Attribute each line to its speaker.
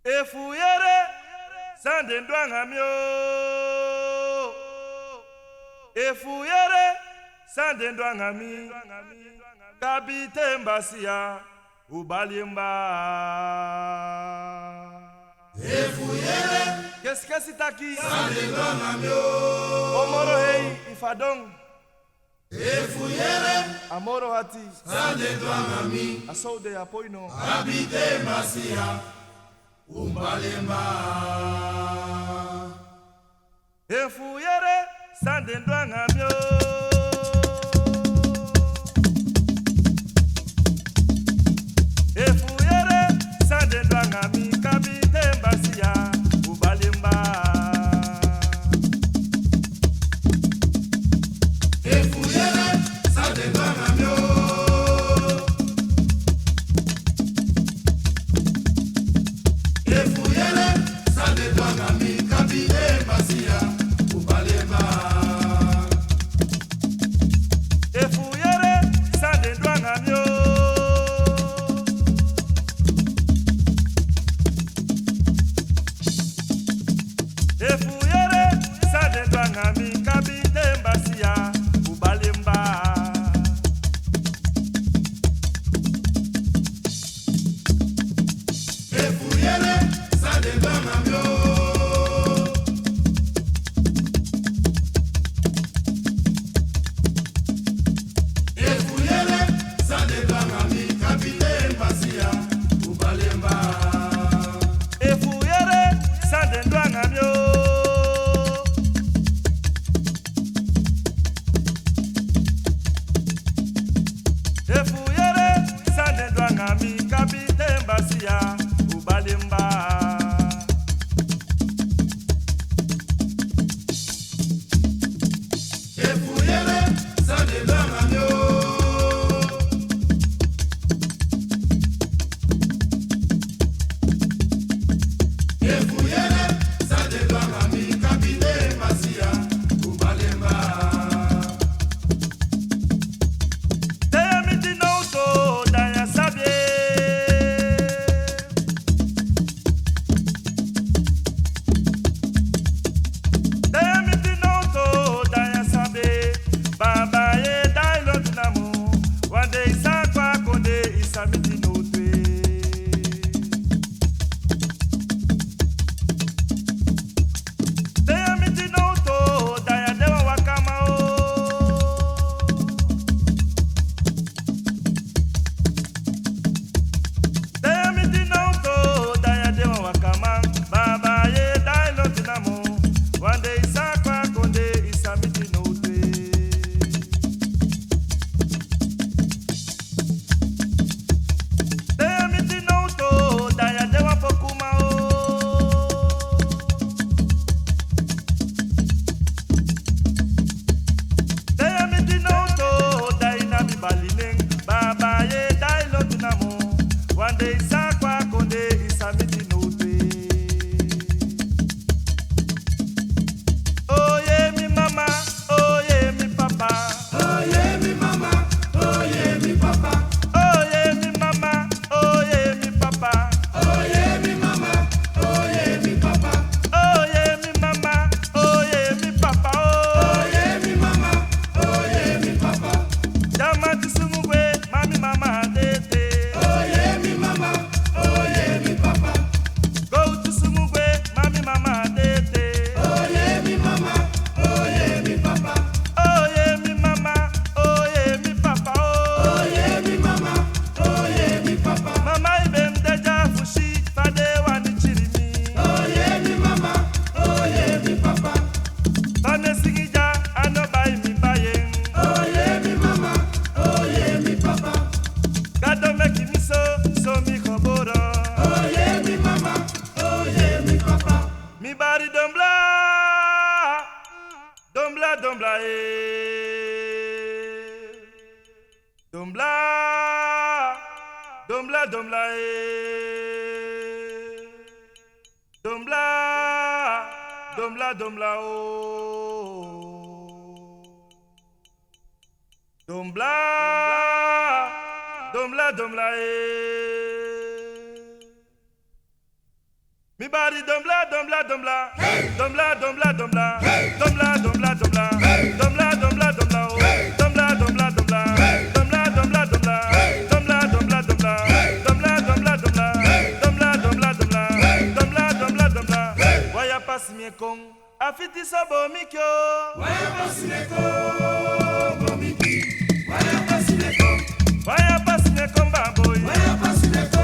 Speaker 1: Efuyere sande ndwangamyo. Efuyere sande ndwangami. Kabite mbasia ubalimba.
Speaker 2: Efuyere
Speaker 1: Qu'est-ce sitaki
Speaker 2: sande ndwangamyo.
Speaker 1: Omoro hei ifadong.
Speaker 2: Efuyere
Speaker 1: Amoro hati
Speaker 2: sande ndwangami.
Speaker 1: asaude ya poino.
Speaker 2: Kabite mbasia ubalimba.
Speaker 1: Efuyere sande ndwangamyo. Efuyere sande ndwangami. Kabite mbasia ubalimba.
Speaker 2: Efuyere sande ndwangamyo. Efuyere sande ndwangami. Kabite mbasia ubalimba.
Speaker 1: Efuyere sande ndwangamyo. Efuyere sande ndwangami. Kabite mbasia ubalimba.
Speaker 2: Efuyere sande ndwangamyo. Efuyere sande ndwangami. Kabite mbasia ubalimba.
Speaker 1: Efuyere sande ndwangamyo. Efuyere sande ndwangami. Kabite mbasia ubalimba.
Speaker 2: Efuyere sande ndwangamyo. Efuyere sande ndwangami. Kabite mbasia ubalimba.
Speaker 1: Teyamiti nouto daya sabie. Teyamiti nouto daya sabie. Baba ye dailo tunamu. Wande isakwa konde isamiti noutwe. Teyamiti nouto daya dewa wakama o. Teyamiti nouto daya dewa wakama. Baba ye dailo tunamu. Wande isakwa konde isamiti noutwe. Teyamiti nouto daya dewa pokuma o. Teyamiti nouto daina bibalineng. Baba ye dailo tunamu. Wande isakwa konde isamiti noutwe. Oye mi mama, oye mi papa.
Speaker 2: Oye mi mama, oye mi papa.
Speaker 1: Oye mi mama, oye mi papa.
Speaker 2: Oye mi mama, oye mi papa.
Speaker 1: Oye mi mama, oye mi papa. Oh,
Speaker 2: Oye mi mama, oye mi papa.
Speaker 1: jama tusumugwe, mami mama tete.
Speaker 2: Oye mi mama, oye mi papa.
Speaker 1: Go tusumugwe, mami mama tete.
Speaker 2: Oye mi mama, oye mi papa.
Speaker 1: Oye mi mama, oye mi papa. Oh,
Speaker 2: Oye mi mama, oye mi papa.
Speaker 1: mama ibem deja fushi fade wani chirimi.
Speaker 2: Oye mi mama, oye mi papa.
Speaker 1: Bane sigija ano bai mi bayeng.
Speaker 2: Oye mi mama, oye mi papa.
Speaker 1: Gado meki miso so mi koboro.
Speaker 2: Oye mi mama, oye mi papa.
Speaker 1: Mi bari dombla, dombla dombla dombla, dombla dombla dombla, dombla dombla dombla, dombla dombla Mi body dumbla dumbla dumbla, dumbla dumbla dumbla, dumbla dumbla dumbla, dumbla dumbla dumbla, dumbla dumbla dumbla, dumbla dumbla dumbla, dumbla dumbla dumbla, dumbla dumbla dumbla, dumbla dumbla dumbla, dumbla dumbla dumbla. Waya pass me kong, afiti sabo mikyo.
Speaker 2: Waya pass me kong, bomiki. Waya pass me kong.
Speaker 1: Waya pass me kong baboy.
Speaker 2: Waya pass me kong.